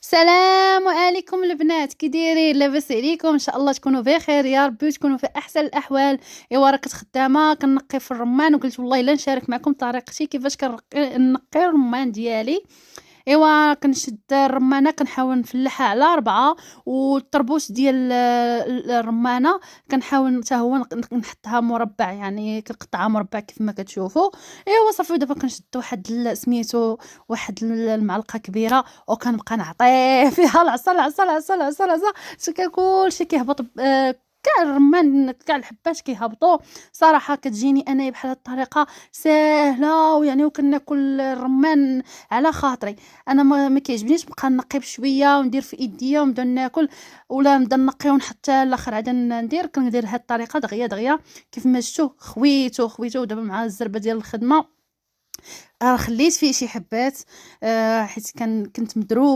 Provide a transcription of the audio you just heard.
السلام عليكم البنات، كي دايرين؟ لاباس عليكم؟ ان شاء الله تكونوا بخير يا ربي وتكونوا في احسن الاحوال. ايوا راه كنت خدامه كنقي في الرمان وقلت والله الا نشارك معكم طريقتي كيفاش كنقي الرمان ديالي. ايوا كنشد الرمانه كنحاول نفلحها على 4، والطربوش ديال الرمانه كنحاول حتى هو نحطها مربع، يعني كنقطعها مربع كيف ما كتشوفوا. ايوا صافي دابا كنشد واحد سميتو واحد المعلقه كبيره وكنبقى نعطيه فيها العصا العصا العصا العصا العصا حتى كلشي كيهبط. كاع الرمان كاع الحبات كيهبطوا. صراحه كتجيني انا بحال هاد الطريقه ساهله، ويعني وكناكل الرمان على خاطري. انا ما كيعجبنيش نبقى نقي بشويه وندير في ايديا ونبدا ناكل، ولا نبدا نقي ونحط الاخر عاد كندير هاد الطريقه دغيا دغيا كيف ما شفتوا. خويته ودابا مع الزربه ديال الخدمه خليت فيه شي حبات، حيت كنت مدروكه